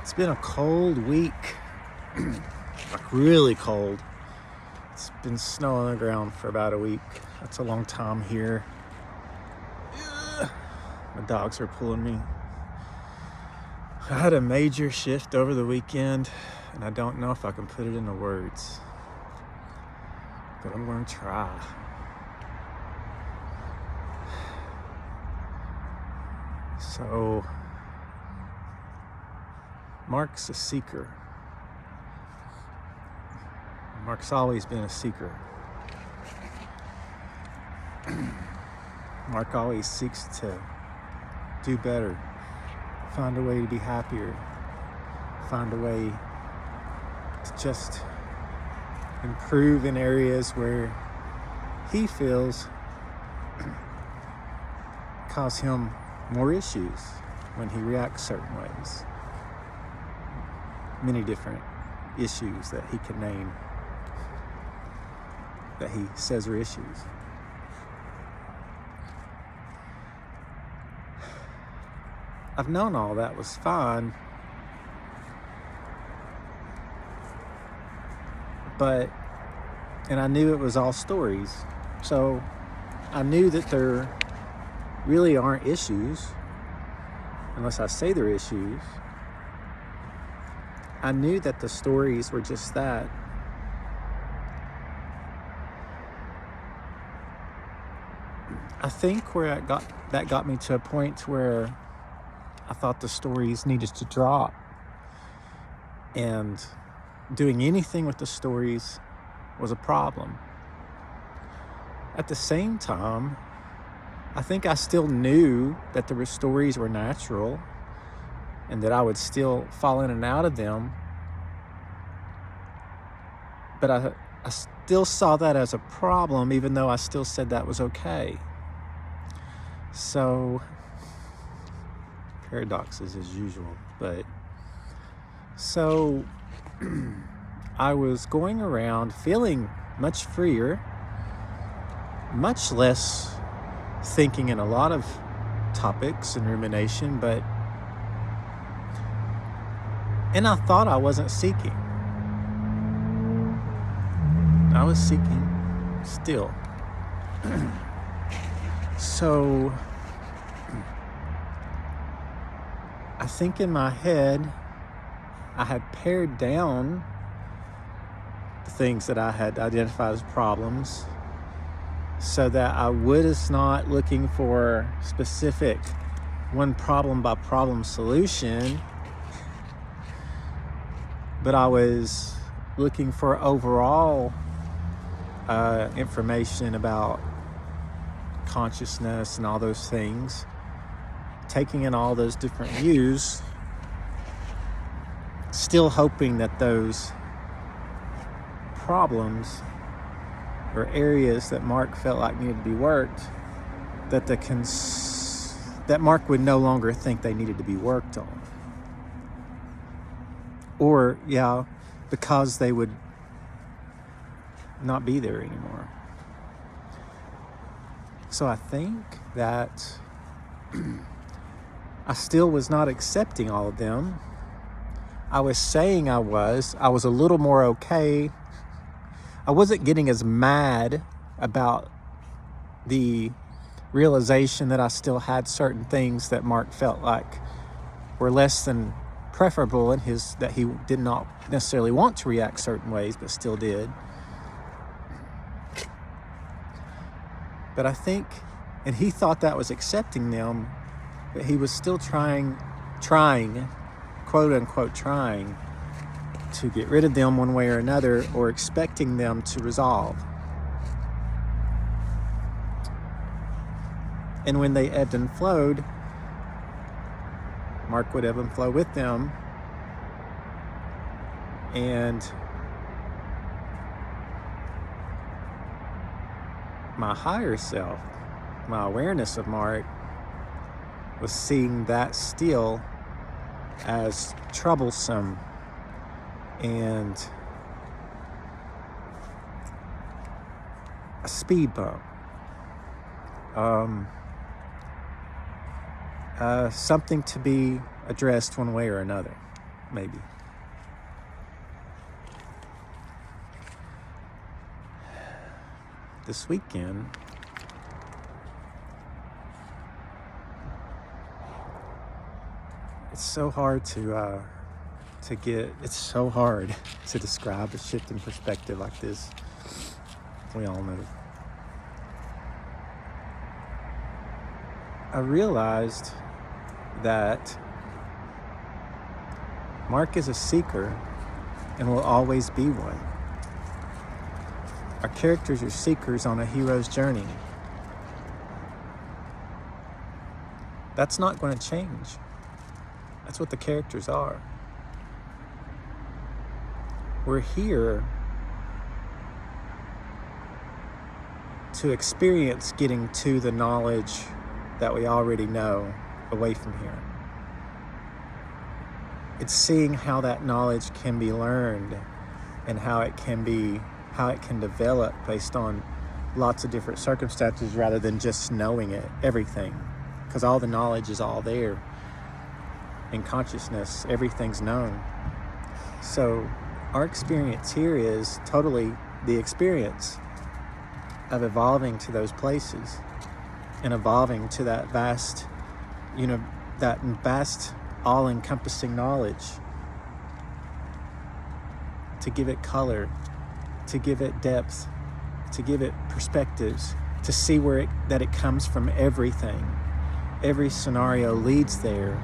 It's been a cold week, like really cold. It's been snow on the ground for about a week. That's a long time here. Ugh. My dogs are pulling me. I had a major shift over the weekend, and I don't know if I can put it into words, but I'm going to try. So, Mark's a seeker. Mark's always been a seeker. Mark always seeks to do better, find a way to be happier, find a way to just improve in areas where he feels cause him more issues when he reacts certain ways. Many different issues that he can name that he says are issues. I've known all that was fine, and I knew it was all stories. So I knew that there really aren't issues unless I say they're issues. I knew that the stories were just that. I think where that got me to a point where I thought the stories needed to drop, and doing anything with the stories was a problem. At the same time, I think I still knew that the stories were natural and that I would still fall in and out of them, but I still saw that as a problem, even though I still said that was okay. So, paradoxes as usual, but so I was going around feeling much freer, much less thinking in a lot of topics and rumination, and I thought I wasn't seeking. I was seeking still. So I think in my head I had pared down the things that I had identified as problems so that I was not looking for specific one problem by problem solution, but I was looking for overall information about consciousness and all those things, taking in all those different views, still hoping that those problems or areas that Mark felt like needed to be worked, that Mark would no longer think they needed to be worked on. Or, because they would not be there anymore. So I think that I still was not accepting all of them. I was saying I was a little more okay. I wasn't getting as mad about the realization that I still had certain things that Mark felt like were less than preferable in that he did not necessarily want to react certain ways, but still did. But I think, and he thought that was accepting them, but he was still trying, quote unquote, trying to get rid of them one way or another, or expecting them to resolve. And when they ebbed and flowed, Mark would ebb and flow with them. And my higher self, my awareness of Mark, was seeing that still as troublesome and a speed bump. Something to be addressed one way or another. maybe. This weekend, it's so hard it's so hard to describe a shift in perspective like this. We all know. I realized that Mark is a seeker and will always be one. Our characters are seekers on a hero's journey. That's not going to change. That's what the characters are. We're here to experience getting to the knowledge that we already know away from here. It's seeing how that knowledge can be learned and how it can develop based on lots of different circumstances rather than just knowing it, everything. Because all the knowledge is all there. In consciousness, everything's known. So our experience here is totally the experience of evolving to those places and evolving to that vast, all-encompassing knowledge, to give it color, to give it depth, to give it perspectives, to see that it comes from everything. Every scenario leads there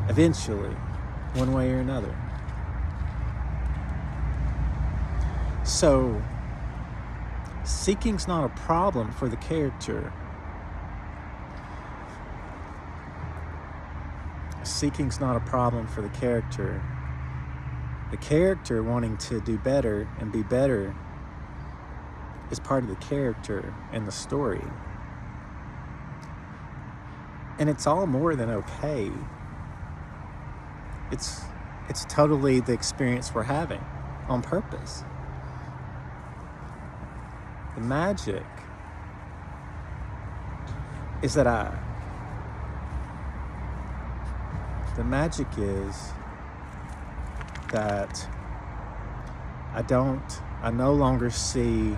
eventually, one way or another. So, seeking's not a problem for the character. Seeking's not a problem for the character. The character wanting to do better and be better is part of the character and the story. And it's all more than okay. It's totally the experience we're having on purpose. The magic is that the magic is that I no longer see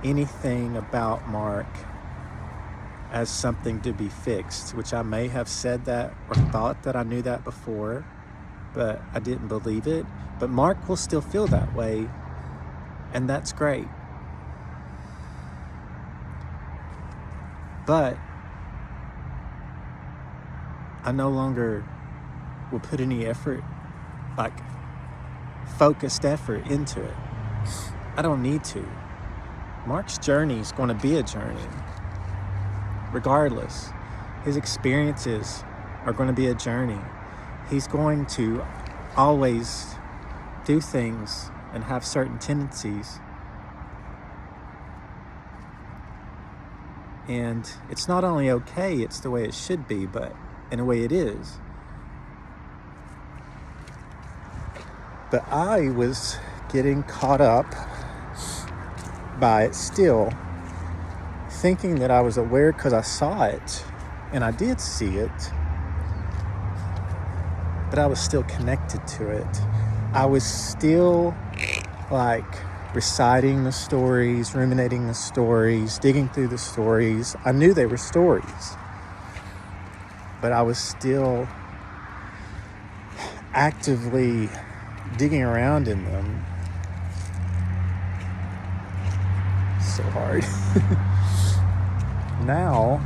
anything about Mark as something to be fixed, which I may have said that or thought that I knew that before, but I didn't believe it. But Mark will still feel that way, and that's great. But I no longer will put any effort, like focused effort into it. I don't need to. Mark's journey is going to be a journey. Regardless, his experiences are going to be a journey. He's going to always do things and have certain tendencies. And it's not only okay, it's the way it should be, but in a way it is. But I was getting caught up by it still, thinking that I was aware because I saw it, and I did see it, but I was still connected to it. I was still reciting the stories, ruminating the stories, digging through the stories. I knew they were stories, but I was still actively digging around in them. So hard. Now,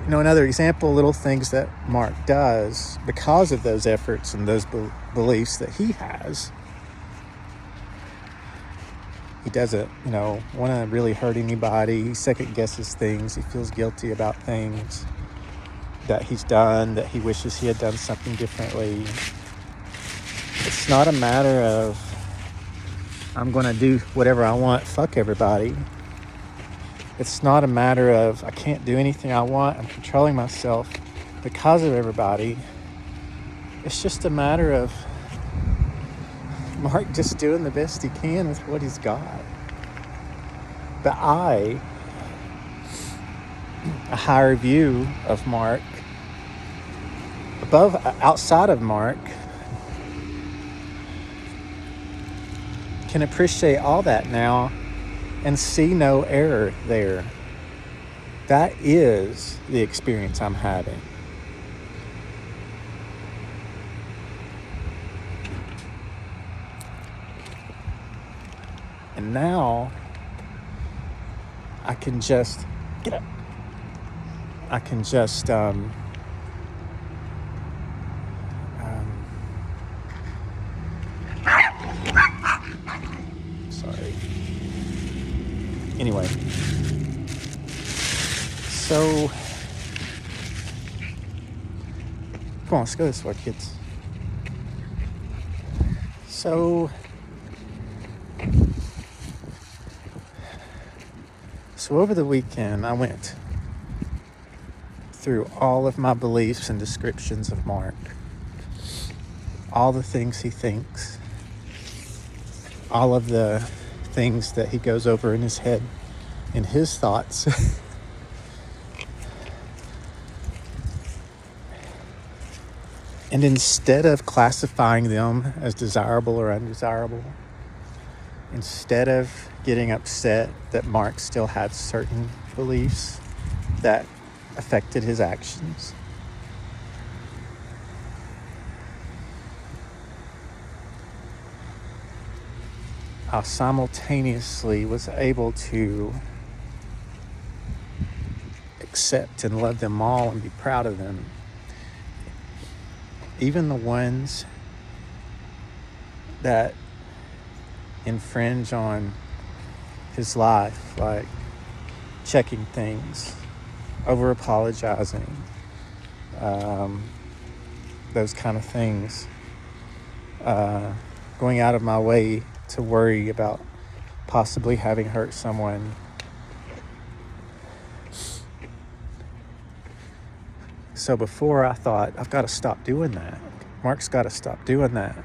another example, little things that Mark does because of those efforts and those beliefs that he has. He doesn't, want to really hurt anybody. He second guesses things. He feels guilty about things that he's done, that he wishes he had done something differently. It's not a matter of, I'm going to do whatever I want, fuck everybody. It's not a matter of, I can't do anything I want, I'm controlling myself because of everybody. It's just a matter of Mark just doing the best he can with what he's got. But a higher view of Mark, a outside of Mark, can appreciate all that now and see no error there. That is the experience I'm having. And now I can just get up. I can just sorry. Anyway, so come on, let's go this way, kids. So over the weekend, I went through all of my beliefs and descriptions of Mark, all the things he thinks, all of the things that he goes over in his head, in his thoughts. And instead of classifying them as desirable or undesirable, instead of getting upset that Mark still had certain beliefs that affected his actions, I simultaneously was able to accept and love them all and be proud of them. Even the ones that infringe on his life, like checking things, over apologizing, those kind of things, going out of my way to worry about possibly having hurt someone. So before, I thought, I've got to stop doing that. Mark's got to stop doing that.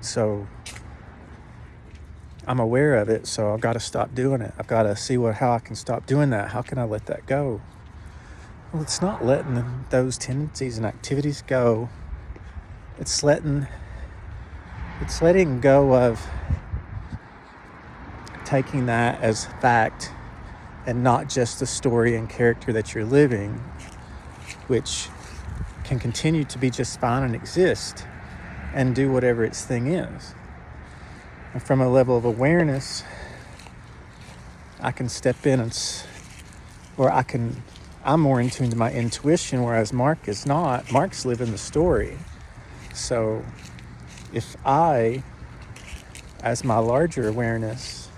So I'm aware of it, so I've got to stop doing it. I've got to see how I can stop doing that. How can I let that go? Well, it's not letting those tendencies and activities go. It's letting go of taking that as fact and not just the story and character that you're living, which can continue to be just fine and exist and do whatever its thing is. And from a level of awareness, I can step in I'm more in tune to my intuition, whereas Mark is not. Mark's living the story. So if I, as my larger awareness,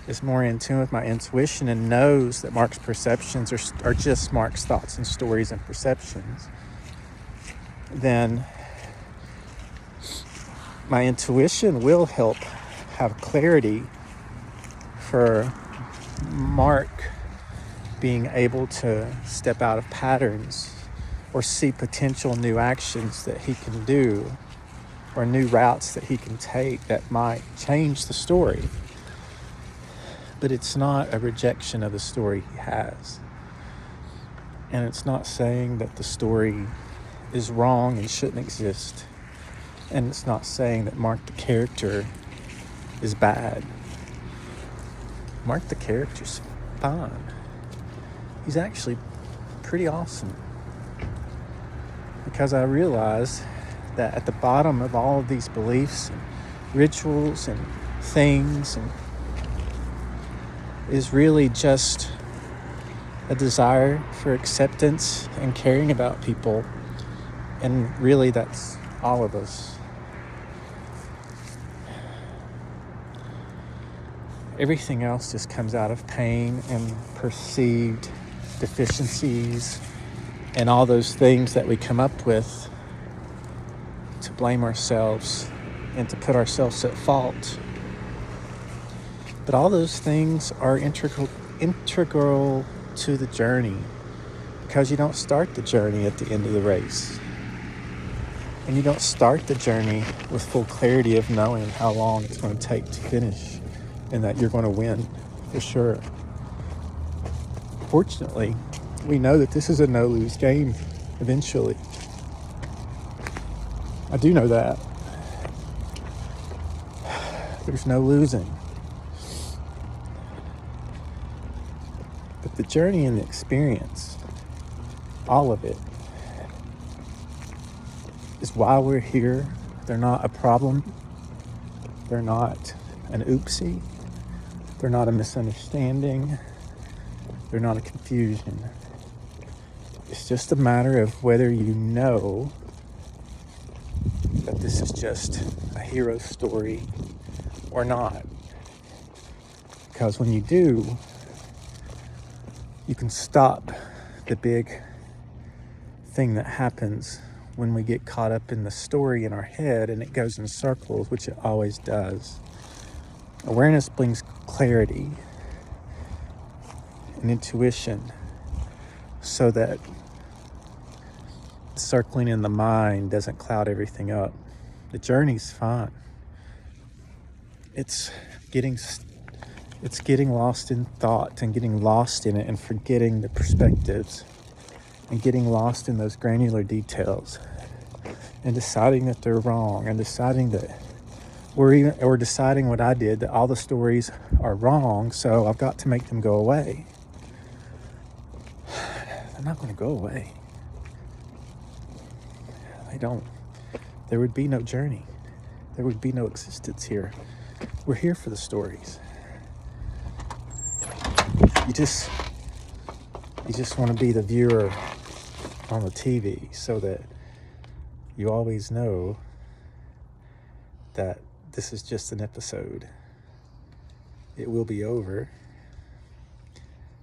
is more in tune with my intuition and knows that Mark's perceptions are just Mark's thoughts and stories and perceptions, then my intuition will help have clarity for Mark being able to step out of patterns or see potential new actions that he can do or new routes that he can take that might change the story. But it's not a rejection of the story he has. And it's not saying that the story is wrong and shouldn't exist. And it's not saying that Mark the character is bad. Mark the character's fine. He's actually pretty awesome. Because I realize that at the bottom of all of these beliefs and rituals and things is really just a desire for acceptance and caring about people. And really that's all of us. Everything else just comes out of pain and perceived deficiencies and all those things that we come up with to blame ourselves and to put ourselves at fault. But all those things are integral to the journey, because you don't start the journey at the end of the race. And you don't start the journey with full clarity of knowing how long it's going to take to finish and that you're going to win for sure. Fortunately, we know that this is a no-lose game eventually. I do know that. There's no losing. But the journey and the experience, all of it, is why we're here. They're not a problem. They're not an oopsie. They're not a misunderstanding. They're not a confusion. It's just a matter of whether you know that this is just a hero story or not. Because when you do, you can stop the big thing that happens when we get caught up in the story in our head and it goes in circles, which it always does. Awareness brings clarity and intuition so that circling in the mind doesn't cloud everything up. The journey's fun. It's getting lost in thought and getting lost in it and forgetting the perspectives and getting lost in those granular details and deciding that they're wrong and deciding that or deciding what I did, that all the stories are wrong, so I've got to make them go away. They're not going to go away. They don't. There would be no journey. There would be no existence here. We're here for the stories. You just want to be the viewer on the TV so that you always know that this is just an episode. It will be over.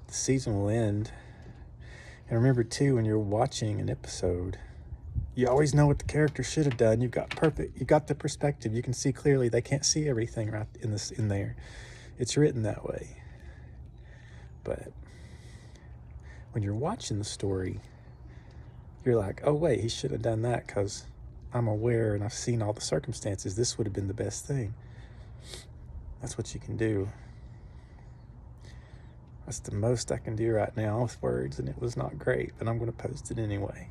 The season will end. And remember too, when you're watching an episode, you always know what the character should have done. You got the perspective. You can see clearly. They can't see everything right in there. It's written that way. But when you're watching the story, you're like, oh wait, he should have done that because I'm aware and I've seen all the circumstances. This would have been the best thing. That's what you can do. That's the most I can do right now with words, and it was not great, but I'm going to post it anyway.